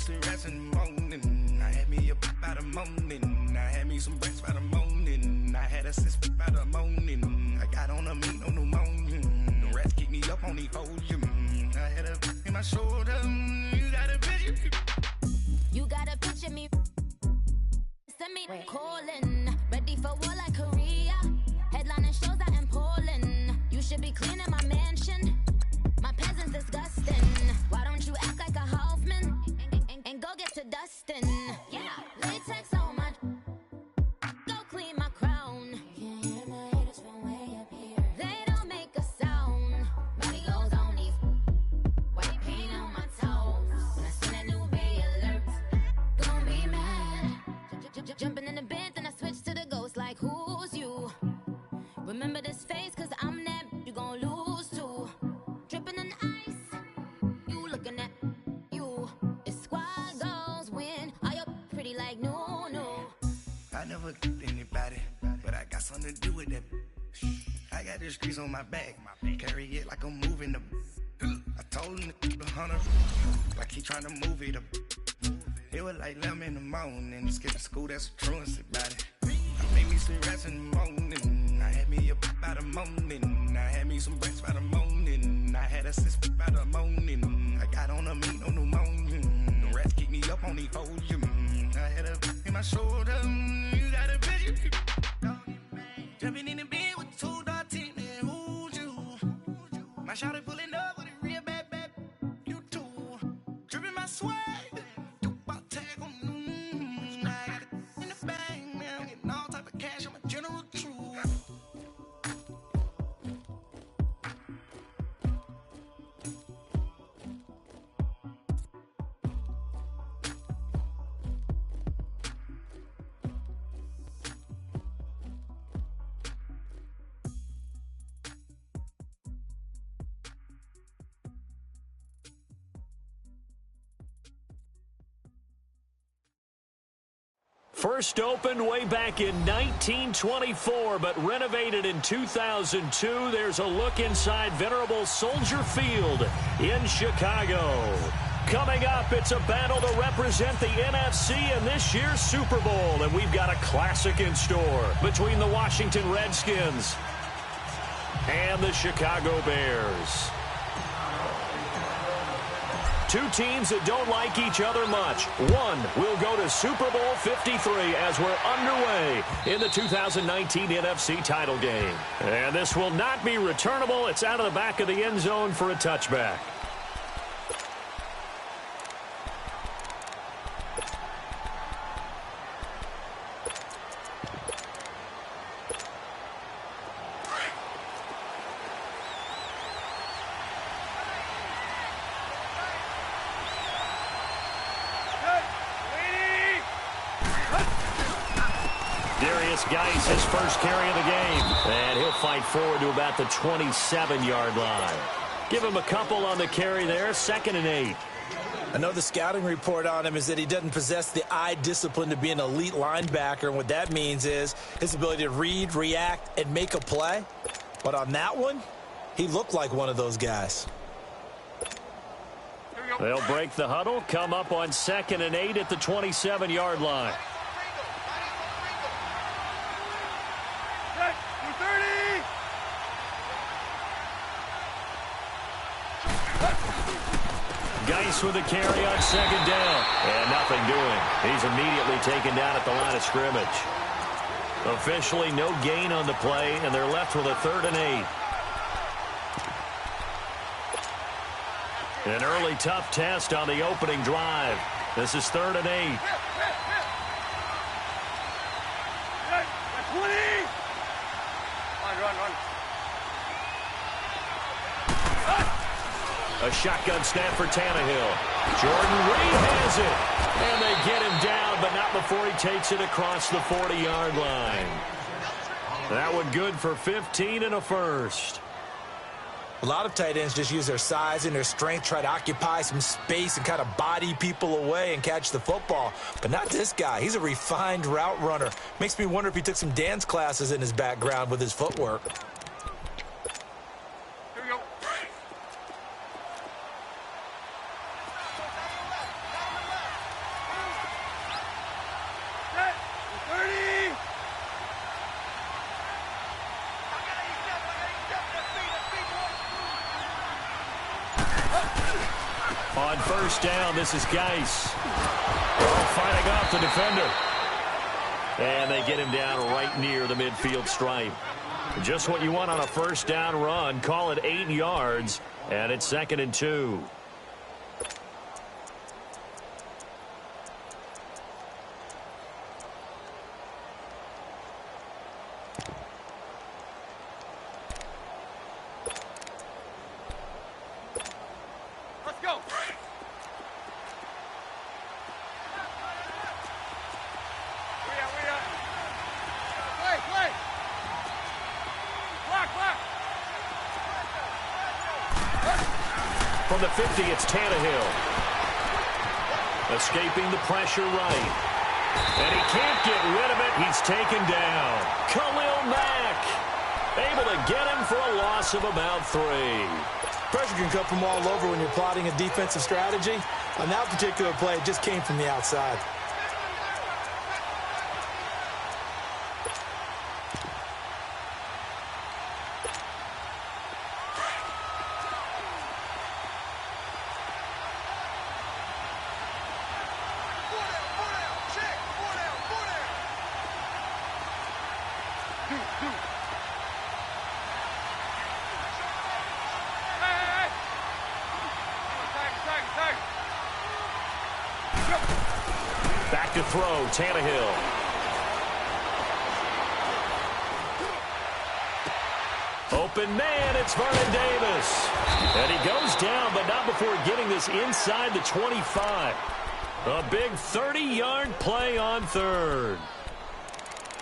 cigarettes in the morning. I had me a pop by the morning. I had me some breaks by the morning. I had a sis by the morning. I got on a meat, no pneumonia. The rats keep me up on the podium. I had a in my shoulder. You got a picture. You got a picture me. Send me calling. Ready for war like Korea. Headlining shows out in Poland. You should be cleaning my mansion. My peasants disgusting. Why don't you act like a Hoffman and go get to dustin'? Yeah, latex on my. Go clean my crown. You can hear my haters from way up here. They don't make a sound. Body goes on these. White paint on my toes. When I send a new bay alert, gon' be mad. Jumping in the bed, then I switch to the ghost like who's you? Remember this face, cause I'm that you gon' lose too. Dripping in ice, you looking at you. It's squad goals win. Are you pretty like no? I never did anybody, but I got something to do with that. I got the streets on my back, carry it like I'm moving the. I told him to the hunter, like he trying to move it up. It was like 11 in the morning, skipping school, that's a truancy about it. I made me some rats in the morning. I had me a pop by the morning. I had me some breaks by the morning. I had a sis by the morning. I got on a meat, no pneumonia. The rats keep me up on the podium. I had a in my shoulder. You got a picture. Jumping in the bed with 2 dark teeth, man, who's you? My shawty pulling up with a real bad, you too. Dripping my swag. First opened way back in 1924, but renovated in 2002. There's a look inside venerable Soldier Field in Chicago. Coming up, it's a battle to represent the NFC in this year's Super Bowl, and we've got a classic in store between the Washington Redskins and the Chicago Bears. Two teams that don't like each other much. One will go to Super Bowl 53 as we're underway in the 2019 NFC title game. And this will not be returnable. It's out of the back of the end zone for a touchback. Geis, his first carry of the game. And he'll fight forward to about the 27-yard line. Give him a couple on the carry there, 2nd and 8. I know the scouting report on him is that he doesn't possess the eye discipline to be an elite linebacker. And what that means is his ability to read, react, and make a play. But on that one, he looked like one of those guys. They'll break the huddle, come up on 2nd and 8 at the 27-yard line. Geis with a carry on 2nd down. And nothing doing. He's immediately taken down at the line of scrimmage. Officially no gain on the play, and they're left with a 3rd and 8. An early tough test on the opening drive. This is 3rd and 8. A shotgun snap for Tannehill. Jordan Reed has it. And they get him down, but not before he takes it across the 40-yard line. That one good for 15 and a first. A lot of tight ends just use their size and their strength, try to occupy some space and kind of body people away and catch the football. But not this guy. He's a refined route runner. Makes me wonder if he took some dance classes in his background with his footwork. On first down, this is Geis. Fighting off the defender. And they get him down right near the midfield stripe. Just what you want on a first down run. Call it 8 yards, and it's 2nd and 2. Let's go. Play. Block. From the 50, it's Tannehill. Escaping the pressure right. And he can't get rid of it. He's taken down. Khalil Mack able to get him for a loss of about 3. Pressure can come from all over when you're plotting a defensive strategy. On that particular play, it just came from the outside. Back to throw, Tannehill. Open man, it's Vernon Davis. And he goes down, but not before getting this inside the 25. A big 30-yard play on third.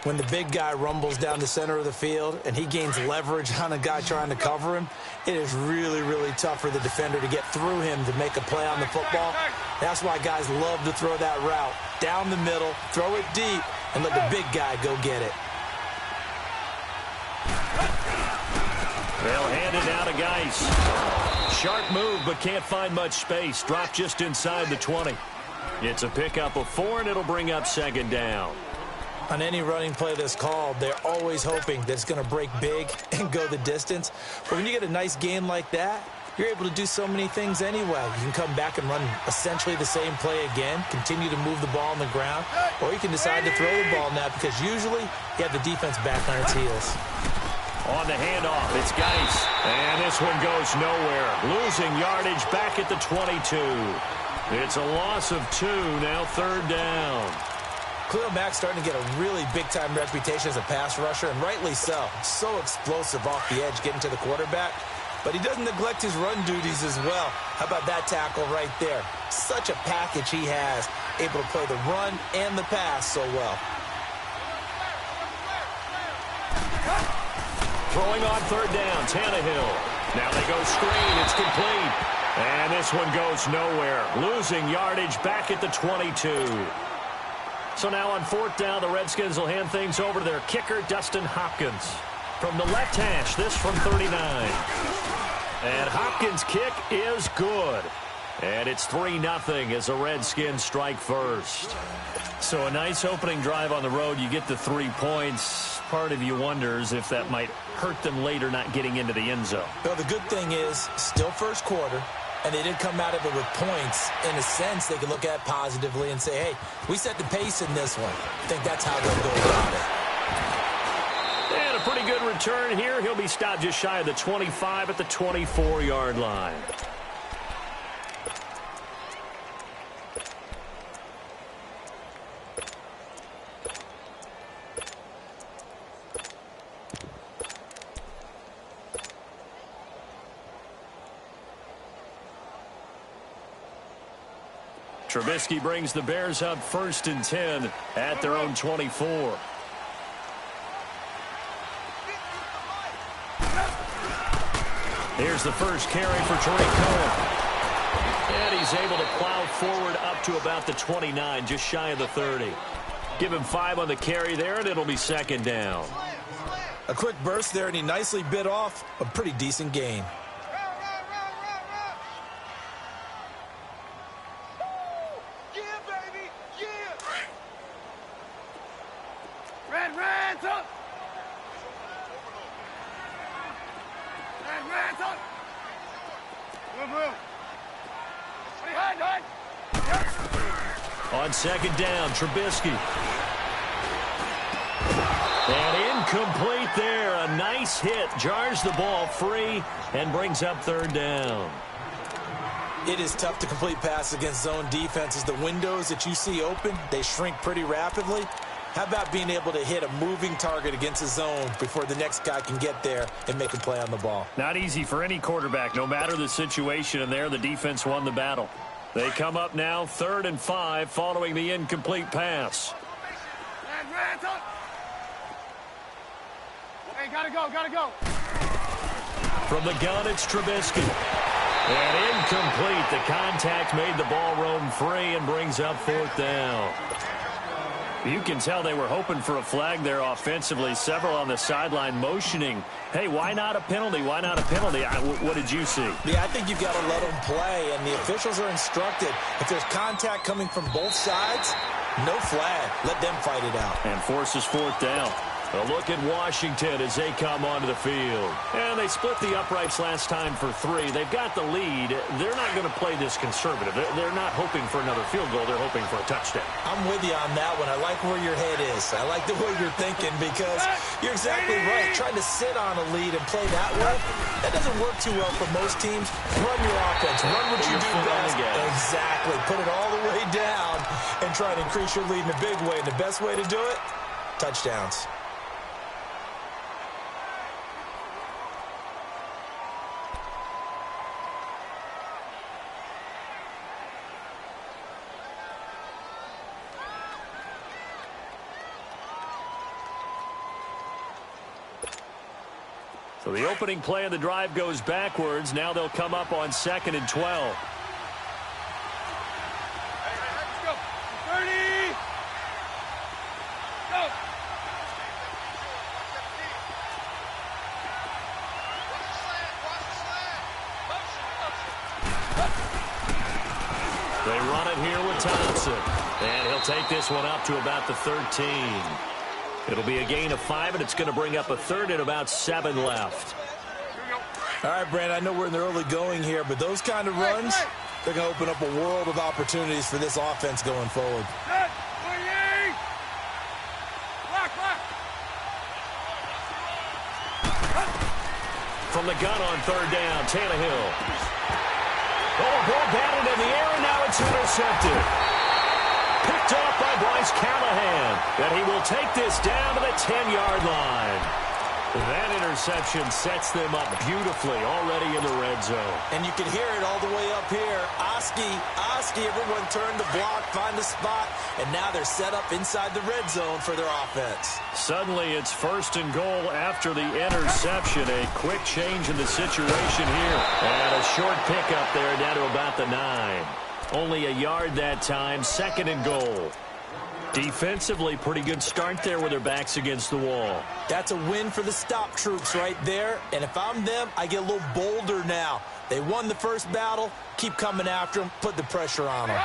When the big guy rumbles down the center of the field and he gains leverage on a guy trying to cover him, it is really, really tough for the defender to get through him to make a play on the football. That's why guys love to throw that route. Down the middle, throw it deep, and let the big guy go get it. They'll hand it down to Geis. Sharp move, but can't find much space. Dropped just inside the 20. It's a pickup of 4, and it'll bring up 2nd down. On any running play that's called, they're always hoping that it's going to break big and go the distance. But when you get a nice game like that, you're able to do so many things anyway. You can come back and run essentially the same play again, continue to move the ball on the ground, or you can decide to throw the ball now because usually you have the defense back on its heels. On the handoff, it's Geis. And this one goes nowhere. Losing yardage back at the 22. It's a loss of 2, now 3rd down. Khalil Mack's starting to get a really big-time reputation as a pass rusher, and rightly so. So explosive off the edge getting to the quarterback. But he doesn't neglect his run duties as well. How about that tackle right there? Such a package he has, able to play the run and the pass so well. Throwing on 3rd down, Tannehill. Now they go screen, it's complete. And this one goes nowhere. Losing yardage back at the 22. So now on 4th down, the Redskins will hand things over to their kicker, Dustin Hopkins. From the left hash, this from 39. And Hopkins' kick is good. And it's 3-0 as the Redskins strike first. So a nice opening drive on the road. You get the 3 points. Part of you wonders if that might hurt them later not getting into the end zone. Well, the good thing is, still first quarter. And they did come out of it with points. In a sense, they can look at positively and say, hey, we set the pace in this one. I think that's how they'll go about it. And a pretty good return here. He'll be stopped just shy of the 25 at the 24-yard line. Trubisky brings the Bears up 1st and 10 at their own 24. Here's the first carry for Tariq Cohen. And he's able to plow forward up to about the 29, just shy of the 30. Give him 5 on the carry there, and it'll be 2nd down. A quick burst there, and he nicely bit off a pretty decent gain. On second down, Trubisky. And incomplete there. A nice hit. Jars the ball free and brings up third down. It is tough to complete passes against zone defenses. The windows that you see open, they shrink pretty rapidly. How about being able to hit a moving target against a zone before the next guy can get there and make a play on the ball? Not easy for any quarterback, no matter the situation, and there the defense won the battle. They come up now 3rd and 5 following the incomplete pass. Hey, gotta go. From the gun, it's Trubisky. And incomplete. The contact made the ball roam free and brings up 4th down. You can tell they were hoping for a flag there offensively. Several on the sideline motioning, hey, why not a penalty? Why not a penalty? What did you see? Yeah, I think you've got to let them play, and the officials are instructed. If there's contact coming from both sides, no flag. Let them fight it out. And forces 4th down. A look at Washington as they come onto the field. And they split the uprights last time for 3. They've got the lead. They're not going to play this conservative. They're not hoping for another field goal. They're hoping for a touchdown. I'm with you on that one. I like where your head is. I like the way you're thinking because you're exactly right. Trying to sit on a lead and play that way, that doesn't work too well for most teams. Run your offense. Run what you do best. Exactly. Put it all the way down and try to increase your lead in a big way. And the best way to do it, touchdowns. So the opening play of the drive goes backwards. Now they'll come up on 2nd and 12. Let's go. 30. Go. They run it here with Thompson. And he'll take this one up to about the 13. It'll be a gain of 5, and it's going to bring up a 3rd and about 7 left. All right, Brandon, I know we're in the early going here, but those kind of runs, they're going to open up a world of opportunities for this offense going forward. From the gun on 3rd down, Tannehill. Oh, ball batted in the air, and now it's intercepted. Picked off by Bryce Callahan. And he will take this down to the 10-yard line. That interception sets them up beautifully already in the red zone. And you can hear it all the way up here. Oski, everyone turned the block, find a spot, and now they're set up inside the red zone for their offense. Suddenly it's 1st and goal after the interception. A quick change in the situation here. And a short pickup there down to about the 9. Only a yard that time, 2nd and goal. Defensively, pretty good start there with their backs against the wall. That's a win for the stop troops right there. And if I'm them, I get a little bolder now. They won the first battle. Keep coming after them. Put the pressure on them.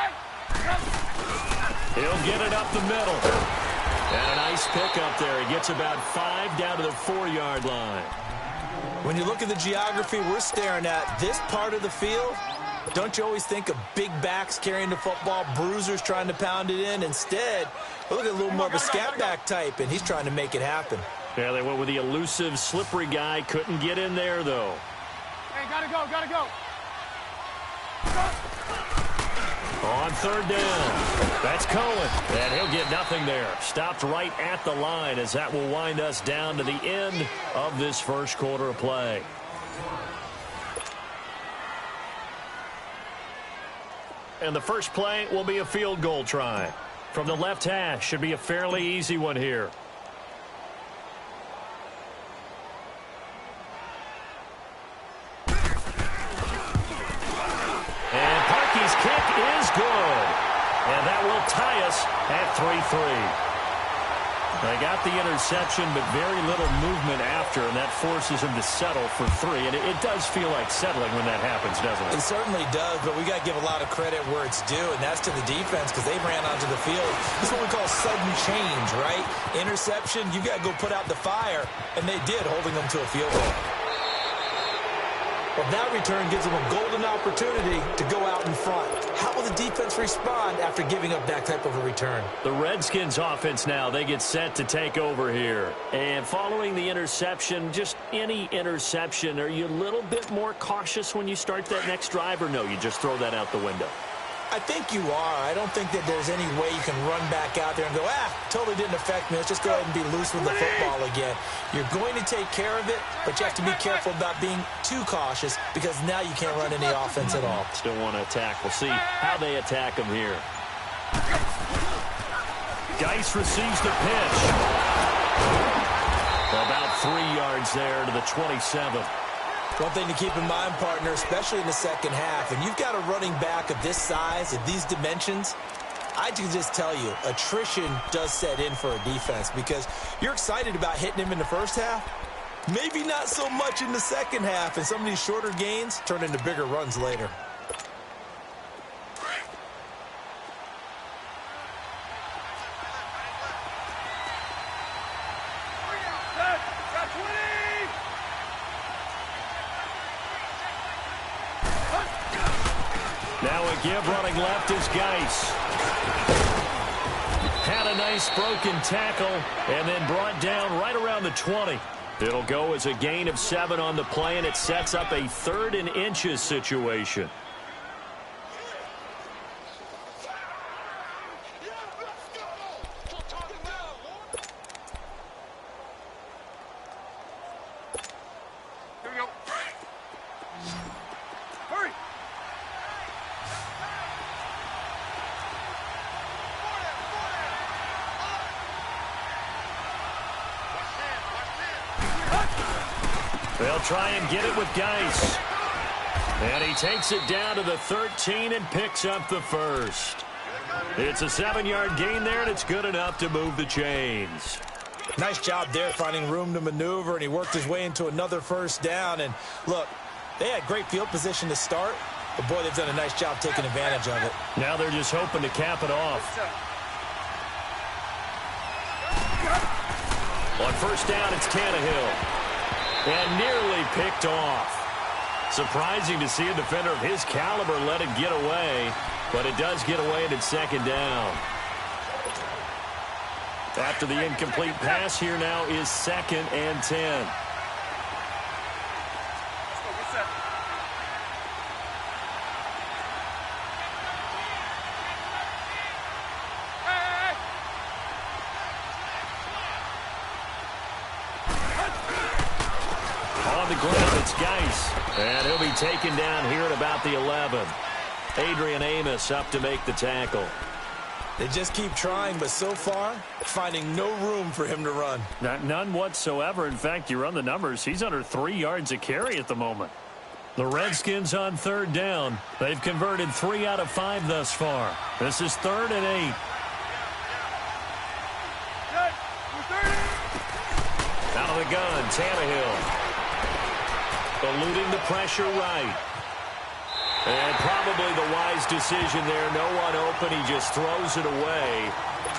He'll get it up the middle. And a nice pickup there. He gets about 5 down to the 4-yard line. When you look at the geography we're staring at, this part of the field, don't you always think of big backs carrying the football, bruisers trying to pound it in? Instead, look at a little more of a scat back type, and he's trying to make it happen. Yeah, they went with the elusive, slippery guy. Couldn't get in there, though. Hey, gotta go. On 3rd down, that's Cohen. And he'll get nothing there. Stopped right at the line as that will wind us down to the end of this first quarter of play. And the first play will be a field goal try. From the left hash, should be a fairly easy one here. And Parkey's kick is good. And that will tie us at 3-3. They got the interception, but very little movement after, and that forces him to settle for 3. And it does feel like settling when that happens, doesn't it? It certainly does, but we got to give a lot of credit where it's due, and that's to the defense because they ran onto the field. This is what we call sudden change, right? Interception, you got to go put out the fire, and they did, holding them to a field goal. Well, that return gives them a golden opportunity to go out in front. How will defense respond after giving up that type of a return? The Redskins offense now, they get set to take over here. And following the interception, just any interception, are you a little bit more cautious when you start that next drive, or no, you just throw that out the window? I think you are. I don't think that there's any way you can run back out there and go, totally didn't affect me. Let's just go ahead and be loose with the football again. You're going to take care of it, but you have to be careful about being too cautious because now you can't run any offense at all. Still want to attack. We'll see how they attack him here. Geis receives the pitch. About 3 yards there to the 27. One thing to keep in mind, partner, especially in the second half, and you've got a running back of this size, of these dimensions, I can just tell you, attrition does set in for a defense because you're excited about hitting him in the first half, maybe not so much in the second half, and some of these shorter gains turn into bigger runs later. Now a give running left is Geis. Had a nice broken tackle and then brought down right around the 20. It'll go as a gain of 7 on the play, and it sets up a 3rd and inches situation. Here we go. Hurry. They'll try and get it with Geis. And he takes it down to the 13 and picks up the first. It's a 7-yard gain there, and it's good enough to move the chains. Nice job there finding room to maneuver, and he worked his way into another first down. And look, they had great field position to start, but boy, they've done a nice job taking advantage of it. Now they're just hoping to cap it off. On first down, it's Tannehill. And nearly picked off. Surprising to see a defender of his caliber let it get away, but it does get away and it's second down. After the incomplete pass, here now is 2nd and 10. On the ground, it's Geis. And he'll be taken down here at about the 11. Adrian Amos up to make the tackle. They just keep trying, but so far, finding no room for him to run. None whatsoever. In fact, you run the numbers, he's under 3 yards a carry at the moment. The Redskins on 3rd down. They've converted 3 out of 5 thus far. This is 3rd and 8. Out of the gun, Tannehill. Eluding the pressure right. And probably the wise decision there. No one open. He just throws it away.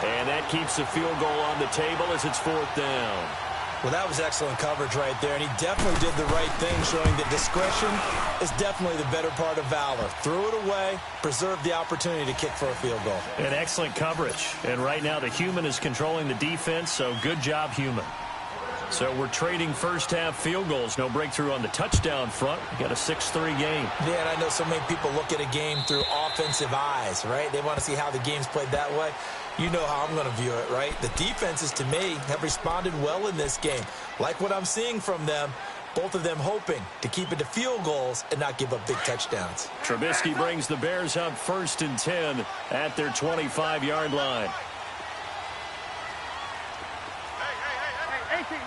And that keeps the field goal on the table as it's 4th down. Well, that was excellent coverage right there. And he definitely did the right thing, showing that discretion is definitely the better part of valor. Threw it away, preserved the opportunity to kick for a field goal. And excellent coverage. And right now the human is controlling the defense, so good job, human. So we're trading first half field goals. No breakthrough on the touchdown front. We got a 6-3 game. Yeah, and I know so many people look at a game through offensive eyes, right? They want to see how the game's played that way. You know how I'm going to view it, right? The defenses, to me, have responded well in this game. Like what I'm seeing from them, both of them hoping to keep it to field goals and not give up big touchdowns. Trubisky brings the Bears up 1st and 10 at their 25-yard line. 18.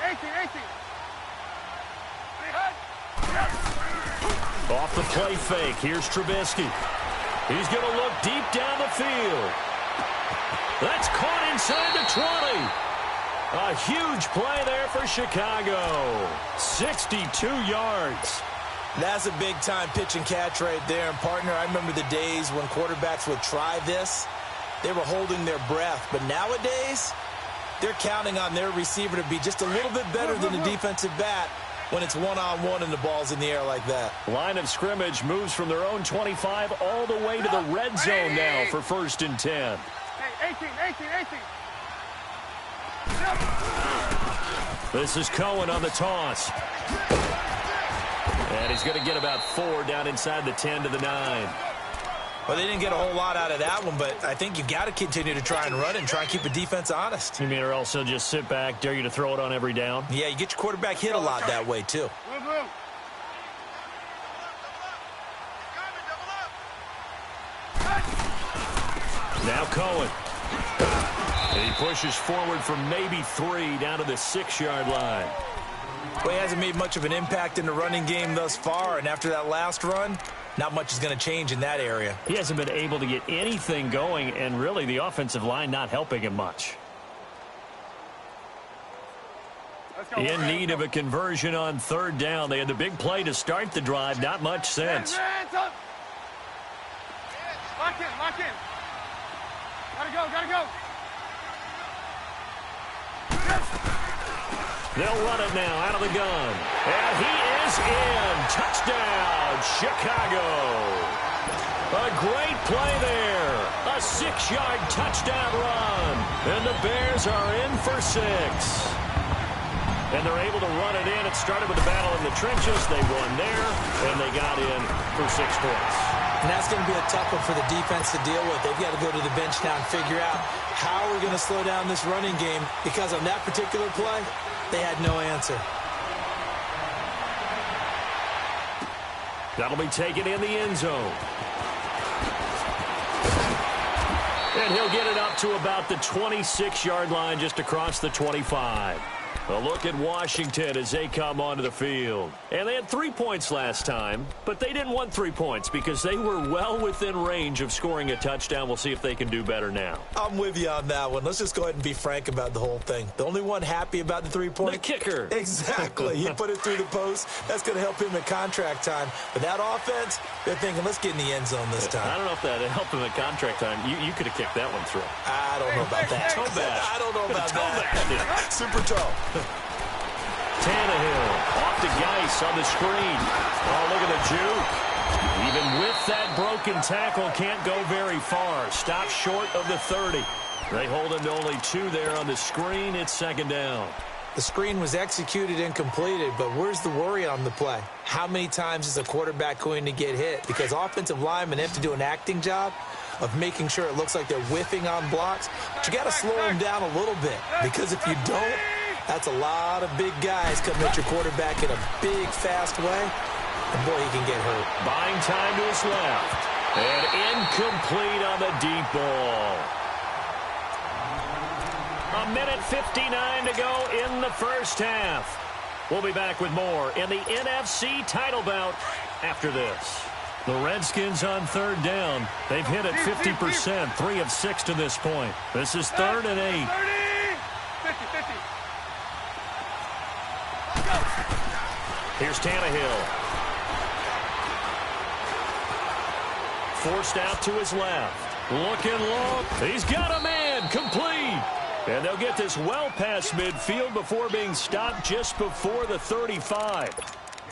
Off the play fake, here's Trubisky. He's going to look deep down the field. That's caught inside the 20. A huge play there for Chicago. 62 yards. That's a big-time pitch and catch right there. And, partner, I remember the days when quarterbacks would try this. They were holding their breath. But nowadays, they're counting on their receiver to be just a little bit better than the defensive back when it's one-on-one and the ball's in the air like that. Line of scrimmage moves from their own 25 all the way to the red zone now for 1st and 10. Hey, 18. This is Cohen on the toss. And he's going to get about 4 down inside the 10 to the 9. Well, they didn't get a whole lot out of that one, but I think you got to continue to try and run and try and keep the defense honest. You mean or also just sit back, dare you to throw it on every down? Yeah, you get your quarterback hit a lot that way, too. Now Cohen. And he pushes forward from maybe 3 down to the 6-yard line. Well, he hasn't made much of an impact in the running game thus far, and after that last run, not much is going to change in that area. He hasn't been able to get anything going, and really the offensive line not helping him much. In need of a conversion on 3rd down. They had the big play to start the drive. Not much sense. Lock in. Gotta go. They'll run it now out of the gun. And he is in. Touchdown, Chicago. A great play there. A 6-yard touchdown run. And the Bears are in for 6. And they're able to run it in. It started with the battle in the trenches. They won there, and they got in for 6 points. And that's going to be a tough one for the defense to deal with. They've got to go to the bench now and figure out how we're going to slow down this running game, because on that particular play, they had no answer. That'll be taken in the end zone. And he'll get it up to about the 26-yard line, just across the 25. A look at Washington as they come onto the field. And they had 3 points last time, but they didn't want 3 points because they were well within range of scoring a touchdown. We'll see if they can do better now. I'm with you on that one. Let's just go ahead and be frank about the whole thing. The only one happy about the 3-point... The kicker. Exactly. He put it through the post. That's going to help him at contract time. But that offense, they're thinking, let's get in the end zone this time. I don't know if that helped him at contract time. You could have kicked that one through. I don't know about that. Toe bash. I don't know about that. Super toe. Tannehill off to Geis on the screen. Oh, look at the juke. Even with that broken tackle, can't go very far. Stop short of the 30. They hold him to only 2 there on the screen. It's 2nd down. The screen was executed and completed, but where's the worry on the play? How many times is a quarterback going to get hit? Because offensive linemen have to do an acting job of making sure it looks like they're whiffing on blocks. But you got to slow them down a little bit, because if you don't, that's a lot of big guys coming at your quarterback in a big, fast way. And, boy, he can get hurt. Buying time to his left. And incomplete on the deep ball. 1:59 to go in the first half. We'll be back with more in the NFC title bout after this. The Redskins on 3rd down. They've hit it 50%, 3 of 6 to this point. This is 3rd and 8. 50. Here's Tannehill. Forced out to his left. Looking long. He's got a man. Complete. And they'll get this well past midfield before being stopped just before the 35.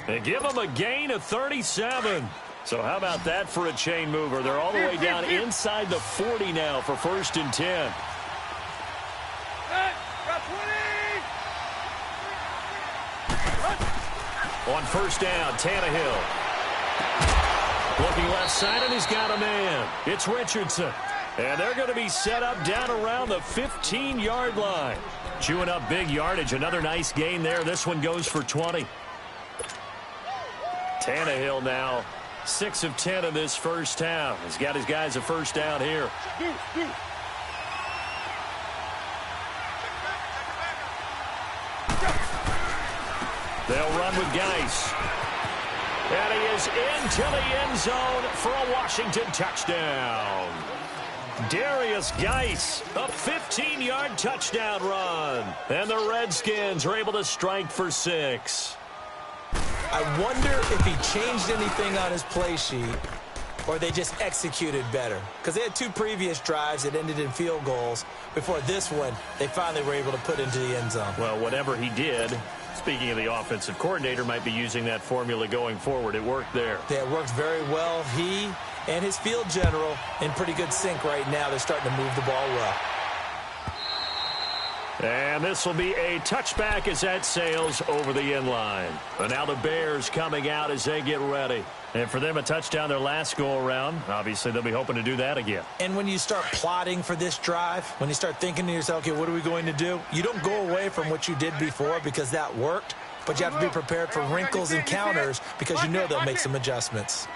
They give him a gain of 37. So how about that for a chain mover? They're all the way down inside the 40 now for 1st and 10. On 1st down, Tannehill. Looking left side, and he's got a man. It's Richardson. And they're going to be set up down around the 15-yard line. Chewing up big yardage. Another nice gain there. This one goes for 20. Tannehill now 6 of 10 in this first half. He's got his guys a 1st down here. They'll run with Geis. And he is into the end zone for a Washington touchdown. Darius Geis, a 15-yard touchdown run. And the Redskins are able to strike for 6. I wonder if he changed anything on his play sheet or they just executed better. Because they had 2 previous drives that ended in field goals. Before this one, they finally were able to put into the end zone. Well, whatever he did, Speaking of the offensive coordinator, might be using that formula going forward. It worked there. Yeah, it works very well. He and his field general in pretty good sync right now. They're starting to move the ball well. And this will be a touchback as that sails over the end line. And now the Bears coming out as they get ready. And for them, a touchdown their last go-around. Obviously, they'll be hoping to do that again. And when you start plotting for this drive, when you start thinking to yourself, okay, what are we going to do? You don't go away from what you did before because that worked, but you have to be prepared for wrinkles and counters because you know they'll make some adjustments.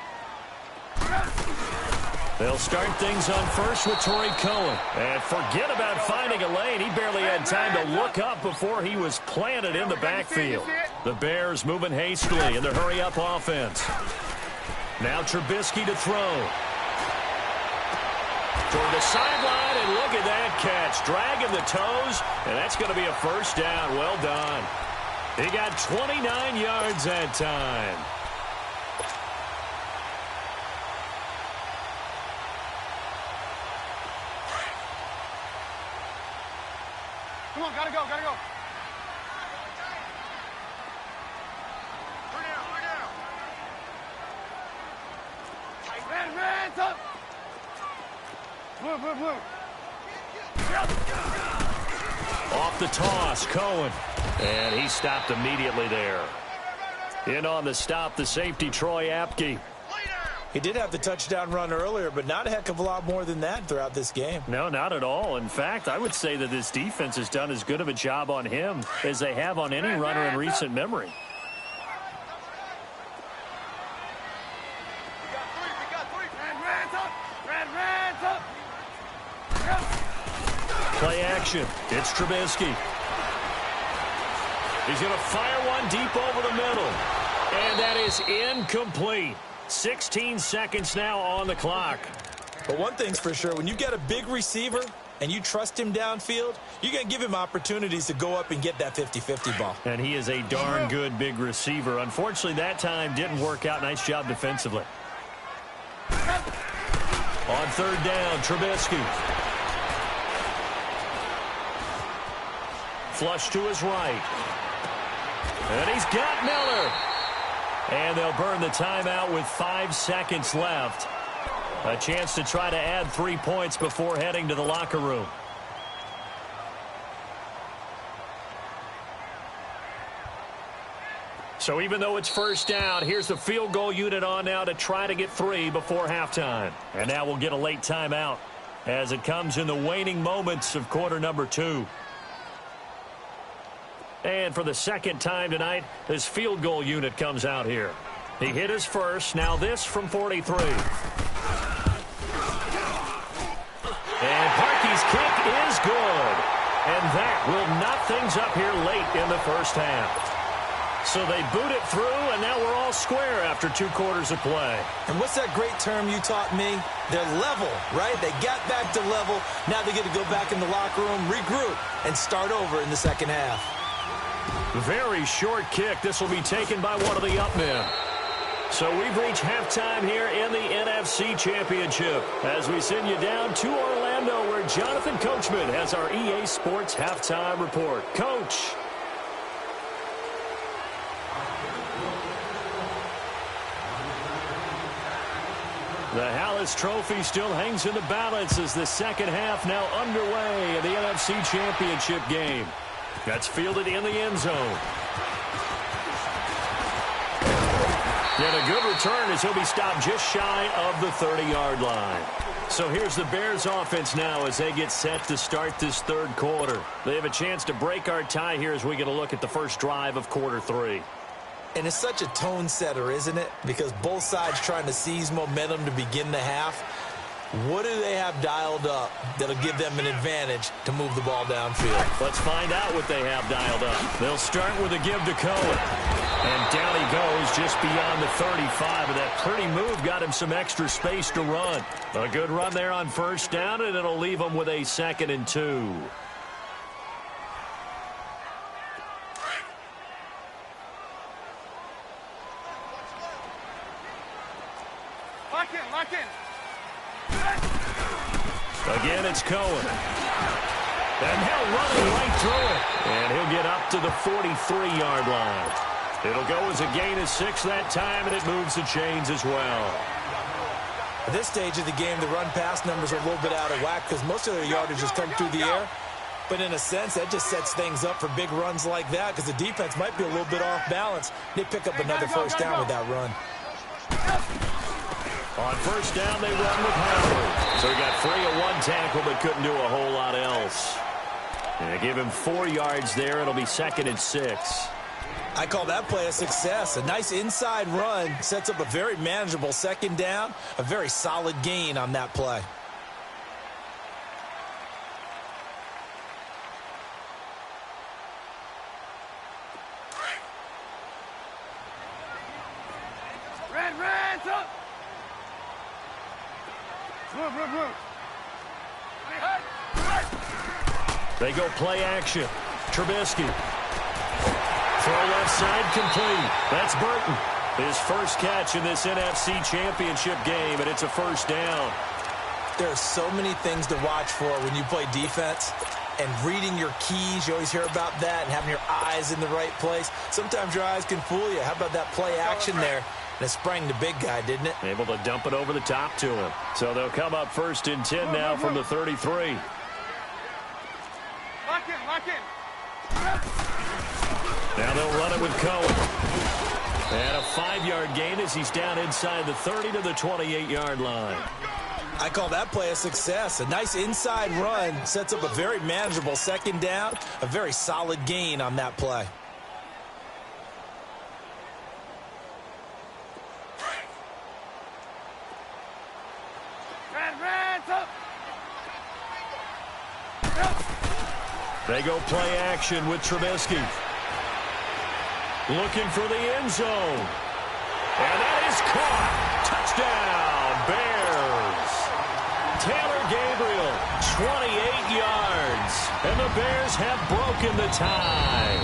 They'll start things on first with Torrey Cohen. And forget about finding a lane. He barely had time to look up before he was planted in the backfield. The Bears moving hastily in the hurry-up offense. Now Trubisky to throw. Toward the sideline, and look at that catch. Dragging the toes, and that's going to be a first down. Well done. He got 29 yards that time. Come on, gotta go, gotta go. Red, up. Blue. Off the toss, Cohen. And he stopped immediately there. In on the stop, the safety, Troy Apke. He did have the touchdown run earlier, but not a heck of a lot more than that throughout this game. No, not at all. In fact, I would say that this defense has done as good of a job on him as they have on any runner in recent memory. Play action. It's Trubisky. He's going to fire one deep over the middle. And that is incomplete. 16 seconds now on the clock. But one thing's for sure, when you get a big receiver and you trust him downfield, you're going to give him opportunities to go up and get that 50-50 ball. And he is a darn good big receiver. Unfortunately, that time didn't work out. Nice job defensively. On third down, Trubisky. Flush to his right. And he's got Miller. And they'll burn the timeout with 5 seconds left. A chance to try to add 3 points before heading to the locker room. So even though it's first down, here's the field goal unit on now to try to get 3 before halftime. And now we'll get a late timeout as it comes in the waning moments of quarter number 2. And for the second time tonight, this field goal unit comes out here. He hit his first. Now this from 43. And Parkey's kick is good. And that will knock things up here late in the first half. So they boot it through, and now we're all square after 2 quarters of play. And what's that great term you taught me? They're level, right? They got back to level. Now they get to go back in the locker room, regroup, and start over in the second half. Very short kick. This will be taken by one of the up men. So we've reached halftime here in the NFC Championship as we send you down to Orlando where Jonathan Coachman has our EA Sports halftime report. Coach. The Hallis Trophy still hangs in the balance as the second half now underway in the NFC Championship game. That's fielded in the end zone. And a good return as he'll be stopped just shy of the 30-yard line. So here's the Bears offense now as they get set to start this third quarter. They have a chance to break our tie here as we get a look at the first drive of quarter 3. And it's such a tone setter, isn't it? Because both sides trying to seize momentum to begin the half. What do they have dialed up that'll give them an advantage to move the ball downfield? Let's find out what they have dialed up. They'll start with a give to Cohen. And down he goes just beyond the 35. And that pretty move got him some extra space to run. A good run there on first down, and it'll leave him with a 2nd and 2. Lock in. Again, it's Cohen. And he'll run it right through it. And he'll get up to the 43-yard line. It'll go as a gain of 6 that time, and it moves the chains as well. At this stage of the game, the run-pass numbers are a little bit out of whack because most of their yardage has come through the air. But in a sense, that just sets things up for big runs like that because the defense might be a little bit off balance. They pick up another first down with that run. On first down, they run with Howard. So he got free of 1 tackle but couldn't do a whole lot else. And they give him 4 yards there. It'll be 2nd and 6. I call that play a success. A nice inside run sets up a very manageable 2nd down. A very solid gain on that play. They go play action. Trubisky. Throw left side complete. That's Burton. His first catch in this NFC Championship game, and it's a first down. There are so many things to watch for when you play defense. And reading your keys, you always hear about that, and having your eyes in the right place. Sometimes your eyes can fool you. How about that play action there? And it sprang the big guy, didn't it? Able to dump it over the top to him. So they'll come up 1st and 10 now from the 33. Lock in, lock in. Now they'll run it with Cohen. And a 5-yard gain as he's down inside the 30 to the 28-yard line. I call that play a success. A nice inside run sets up a very manageable 2nd down. A very solid gain on that play. They go play action with Trubisky. Looking for the end zone. And that is caught. Touchdown, Bears. Taylor Gabriel, 28 yards. And the Bears have broken the tie.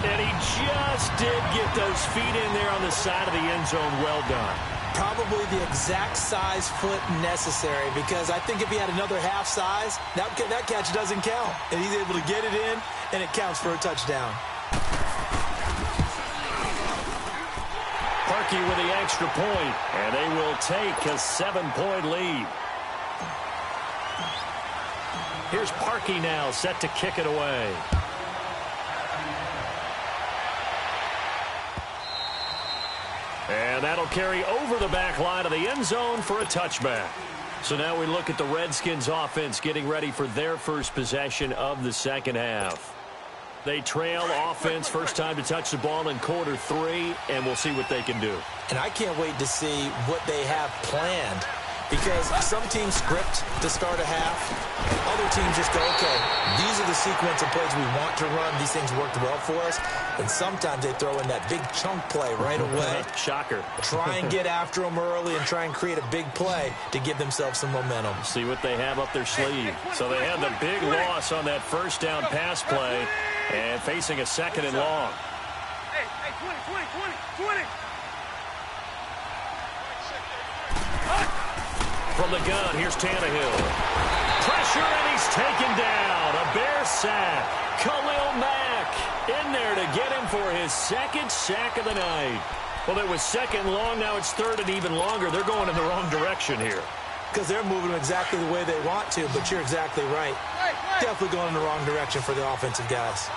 And he just did get those feet in there on the side of the end zone. Well done. Probably the exact size foot necessary because I think if he had another half size, that catch doesn't count. And he's able to get it in, and it counts for a touchdown. Parkey with the extra point, and they will take a 7-point lead. Here's Parkey now, set to kick it away. And that'll carry over the back line of the end zone for a touchback. So now we look at the Redskins offense getting ready for their first possession of the second half. They trail offense, first time to touch the ball in quarter 3, and we'll see what they can do. And I can't wait to see what they have planned because some teams script to start a half. Other teams just go, okay, these are the sequence of plays we want to run. These things worked well for us. And sometimes they throw in that big chunk play right away. Shocker. Try and get after them early and try and create a big play to give themselves some momentum. See what they have up their sleeve. So they had the big loss on that first down pass play and facing a 2nd and long. Hey, 20. From the gun, here's Tannehill. Pressure, and he's taken down. A Bear sack. Khalil Mack in there to get him for his 2nd sack of the night. Well, it was 2nd long. Now it's 3rd and even longer. They're going in the wrong direction here. Because they're moving exactly the way they want to, but you're exactly right. Definitely going in the wrong direction for the offensive guys.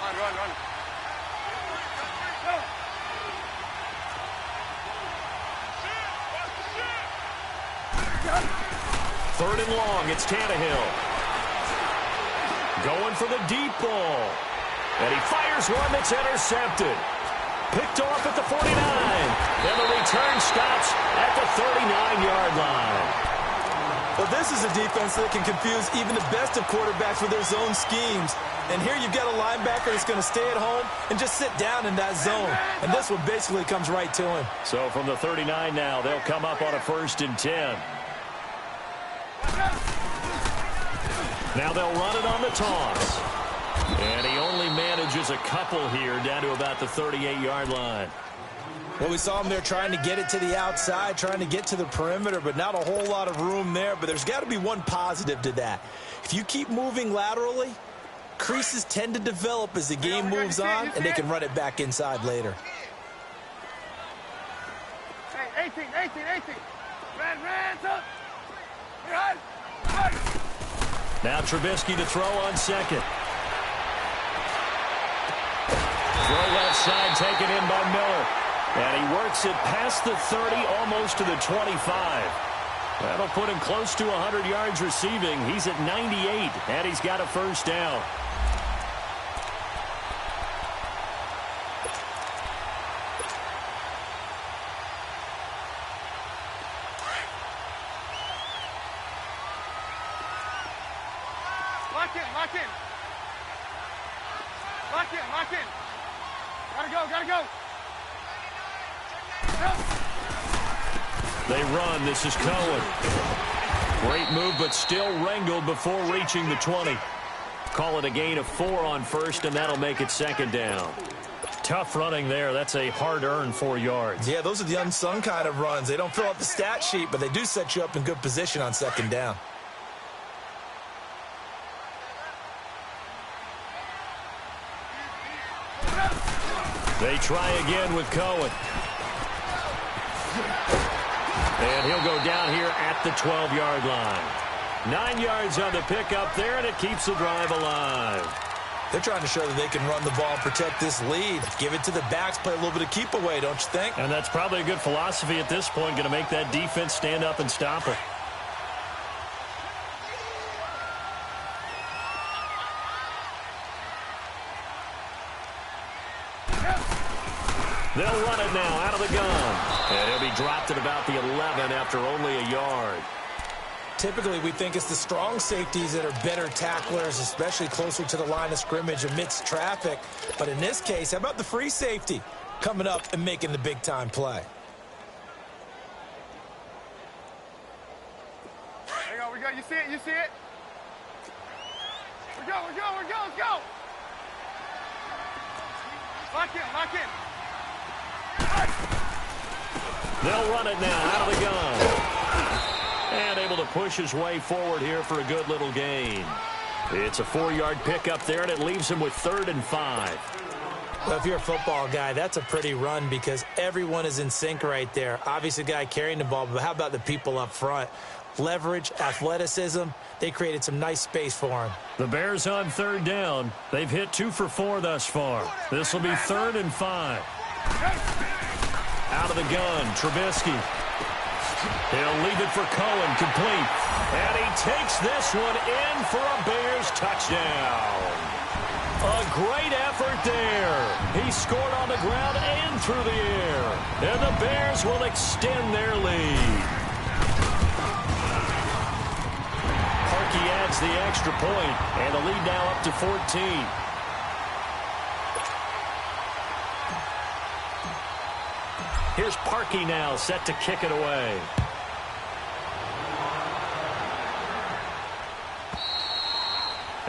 Run. 3rd and long, it's Tannehill. Going for the deep ball. And he fires one that's intercepted. Picked off at the 49. And the return stops at the 39-yard line. Well, this is a defense that can confuse even the best of quarterbacks with their zone schemes. And here you've got a linebacker that's going to stay at home and just sit down in that zone. And this one basically comes right to him. So from the 39 now, they'll come up on a 1st and 10. Now they'll run it on the toss. And he only manages a couple here down to about the 38-yard line. Well, we saw him there trying to get it to the outside, trying to get to the perimeter, but not a whole lot of room there. But there's got to be one positive to that. If you keep moving laterally, creases tend to develop as the game moves on, and they can run it back inside later. Hey, 18. Ran, up. Now Trubisky to throw on second. Throw left side taken in by Miller. And he works it past the 30, almost to the 25. That'll put him close to 100 yards receiving. He's at 98, and he's got a first down. Lock in. Gotta go. They run. This is Cohen. Great move, but still wrangled before reaching the 20. Call it a gain of 4 on first, and that'll make it second down. Tough running there. That's a hard-earned 4 yards. Yeah, those are the unsung kind of runs. They don't fill out the stat sheet, but they do set you up in good position on second down. They try again with Cohen. And he'll go down here at the 12-yard line. 9 yards on the pickup there, and it keeps the drive alive. They're trying to show that they can run the ball and protect this lead. Give it to the backs, play a little bit of keep away, don't you think? And that's probably a good philosophy at this point, going to make that defense stand up and stop it. They'll run it now out of the gun. And he'll be dropped at about the 11 after only a yard. Typically, we think it's the strong safeties that are better tacklers, especially closer to the line of scrimmage amidst traffic. But in this case, how about the free safety coming up and making the big-time play? There we go. You see it? We go. Let's go. Lock in. They'll run it now out of the gun. And able to push his way forward here for a good little gain. It's a 4-yard pickup there, and it leaves him with 3rd and 5. Well, if you're a football guy, that's a pretty run because everyone is in sync right there. Obviously, the guy carrying the ball, but how about the people up front? Leverage, athleticism, they created some nice space for him. The Bears on 3rd down. They've hit 2 for 4 thus far. This will be 3rd and 5. Out of the gun, Trubisky. He'll leave it for Cohen, complete. And he takes this one in for a Bears touchdown. A great effort there. He scored on the ground and through the air. And the Bears will extend their lead. Parkey adds the extra point, and the lead now up to 14. Here's Parkey now, set to kick it away.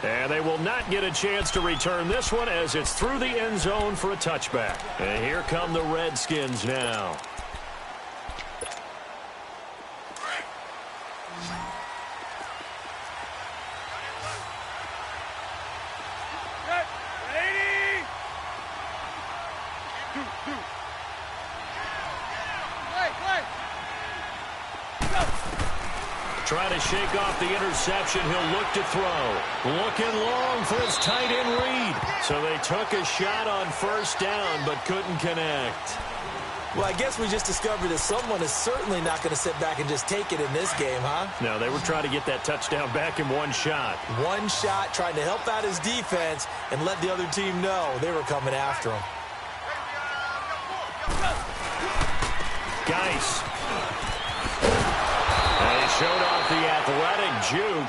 And they will not get a chance to return this one as it's through the end zone for a touchback. And here come the Redskins now. Trying to shake off the interception. He'll look to throw. Looking long for his tight end read. So they took a shot on 1st down, but couldn't connect. Well, I guess we just discovered that someone is certainly not going to sit back and just take it in this game, huh? No, they were trying to get that touchdown back in one shot. One shot, trying to help out his defense and let the other team know they were coming after him. Geis. And he showed off the athletic juke.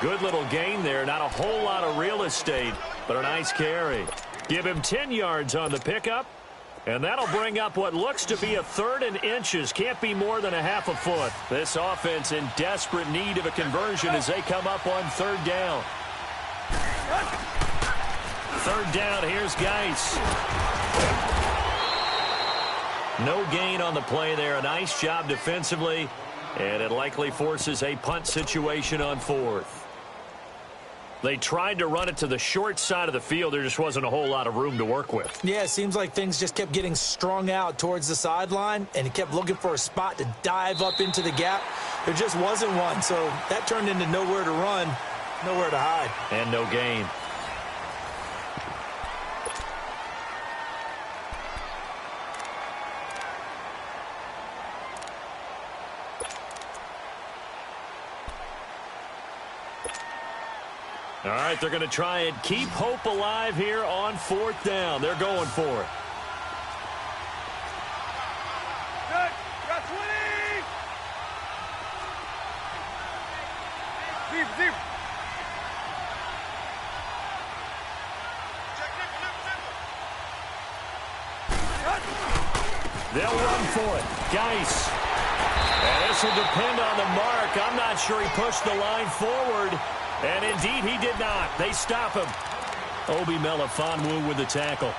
Good little gain there. Not a whole lot of real estate, but a nice carry. Give him 10 yards on the pickup. And that'll bring up what looks to be a 3rd and inches. Can't be more than a half a foot. This offense in desperate need of a conversion as they come up on 3rd down. 3rd down, here's Geis. No gain on the play there. A nice job defensively, and it likely forces a punt situation on 4th. They tried to run it to the short side of the field. There just wasn't a whole lot of room to work with. Yeah, it seems like things just kept getting strung out towards the sideline, and he kept looking for a spot to dive up into the gap. There just wasn't one, so that turned into nowhere to run, nowhere to hide. And no gain. All right, they're going to try and keep hope alive here on 4th down. They're going for it. Good. Got 20. Deep, deep. They'll run for it. Geis. And this will depend on the mark. I'm not sure he pushed the line forward. And indeed, he did not. They stop him. Obi Melifonwu with the tackle.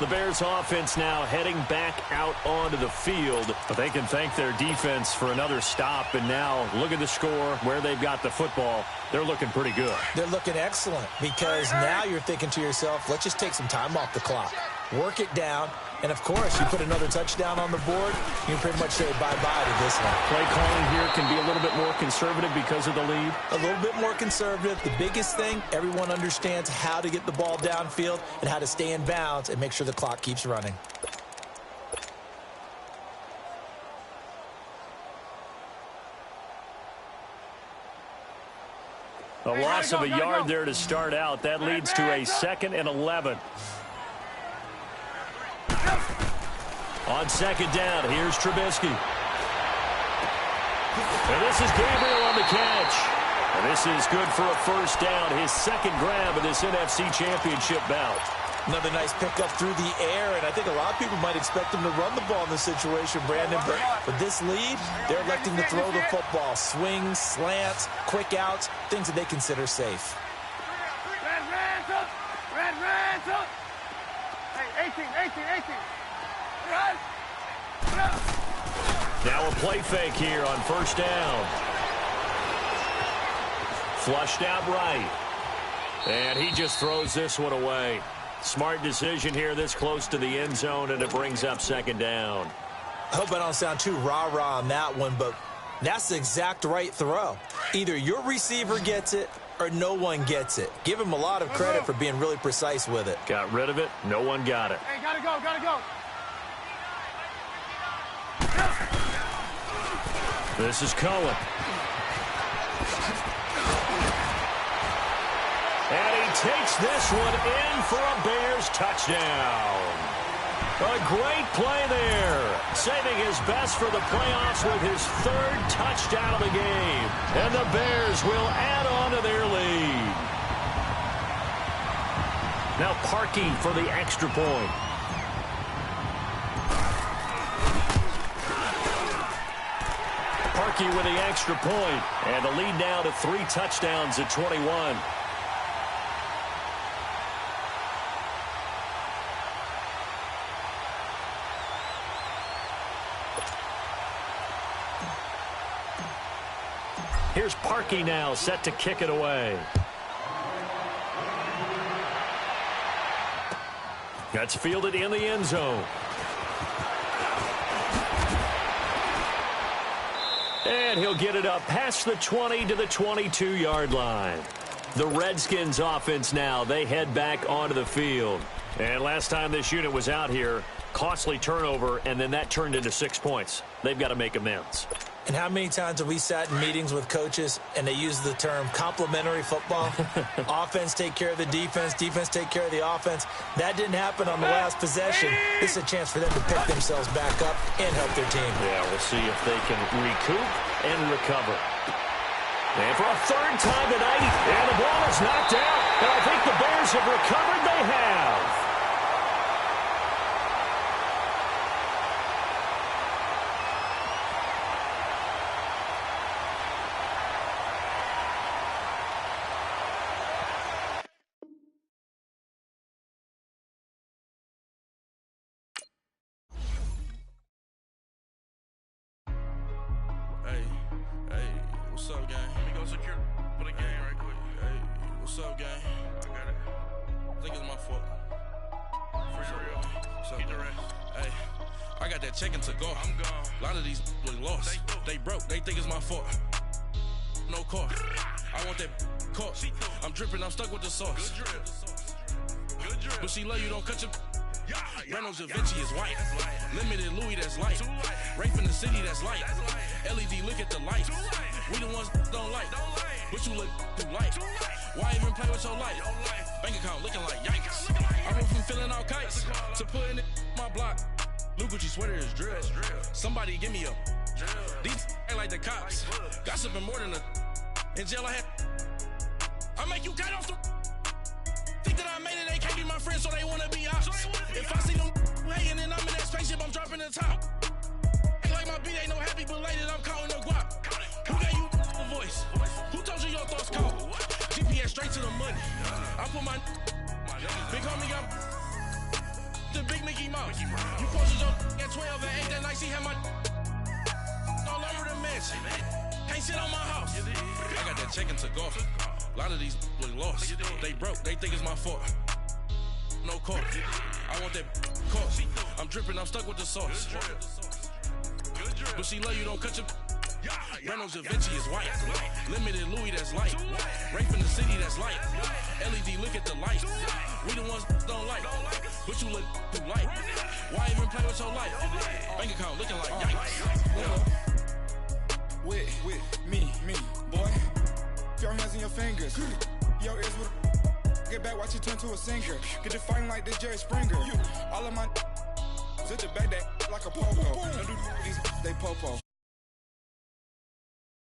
The Bears offense now heading back out onto the field. But they can thank their defense for another stop. And now look at the score, where they've got the football. They're looking pretty good. They're looking excellent because now you're thinking to yourself, let's just take some time off the clock. Work it down. And, of course, you put another touchdown on the board, you can pretty much say bye-bye to this one. Play calling here can be a little bit more conservative because of the lead. A little bit more conservative. The biggest thing, everyone understands how to get the ball downfield and how to stay in bounds and make sure the clock keeps running. A loss of a yard there to start out. That leads to a 2nd and 11. On 2nd down, here's Trubisky. And this is Gabriel on the catch. And this is good for a 1st down, his 2nd grab of this NFC Championship bout. Another nice pickup through the air, and I think a lot of people might expect him to run the ball in this situation, Brandon. But with this lead, they're electing to throw the football. Swings, slants, quick outs, things that they consider safe. Red ransom. Red ransom. Hey, 18. Right. Now a play fake here on 1st down. Flushed out right. And he just throws this one away. Smart decision here this close to the end zone, and it brings up 2nd down. I hope I don't sound too rah-rah on that one, but that's the exact right throw. Either your receiver gets it or no one gets it. Give him a lot of credit for being really precise with it. Got rid of it. No one got it. Hey, gotta go. This is Cohen. And he takes this one in for a Bears touchdown. A great play there. Saving his best for the playoffs with his 3rd touchdown of the game. And the Bears will add on to their lead. Now Parkey for the extra point. Parkey with the extra point, and the lead now to 3 touchdowns at 21. Here's Parkey now, set to kick it away. That's fielded in the end zone. And he'll get it up past the 20 to the 22-yard line. The Redskins offense now, they head back onto the field. And last time this unit was out here, costly turnover, and then that turned into 6 points. They've got to make amends. And how many times have we sat in meetings with coaches and they use the term complementary football? Offense take care of the defense, defense take care of the offense. That didn't happen on the last possession. This is a chance for them to pick themselves back up and help their team. Yeah, we'll see if they can recoup and recover. And for a 3rd time tonight, and the ball is knocked out. And I think the Bears have recovered. They have. up, gang? Let me go secure for the game right quick. Hey, what's up, gang? I got it. I think it's my fault. For real. What's up, keep the rest. Hey, I got that check-in to go. I'm gone. A lot of these look lost. They broke. They think it's my fault. No cost. I want that cost. I'm dripping. I'm stuck with the sauce. Good drip. Good drip. But she love you. Don't cut your. Reynolds Da Vinci is white. Limited Louis, that's light. Rape in the city, that's light. LED, look at the lights. We the ones don't like. But you look too light. Why even play with your life? Bank account looking like yikes. I went from feeling all kites to putting it in my block. Blue Gucci sweater is drill. Somebody give me a. These act like the cops. Gossiping more than a. In jail I had. I make you cut off the. Think that I made it, they can't be my friends, so they wanna be ops. If I see them hanging and I'm in that spaceship, I'm dropping the top. Ain't like my beat ain't no happy belated, I'm counting the guap. Who gave you the voice? Who told you your thoughts count? GPS straight to the money. I put my big homie got the big Mickey Mouse. You posted your at 12 and 8 that night, she had my all over the mansion. Can't sit on my house. I got that check-in to go. A lot of these look lost. They broke. They think it's my fault. No cost. I want that cost. I'm dripping. I'm stuck with the sauce. But she love you. Don't cut your. Reynolds Da Vinci is white. Limited Louis, that's light. Rape in the city, that's light. LED, look at the lights. We the ones don't like. But you look too light. Why even play with your life? Bank account looking like yikes. With me, boy. Your hands and your fingers. Your ears with get back, watch you turn to a singer. Get you fighting like this Jerry Springer. All of my at the back that like a pogo. Don't do these, they popo.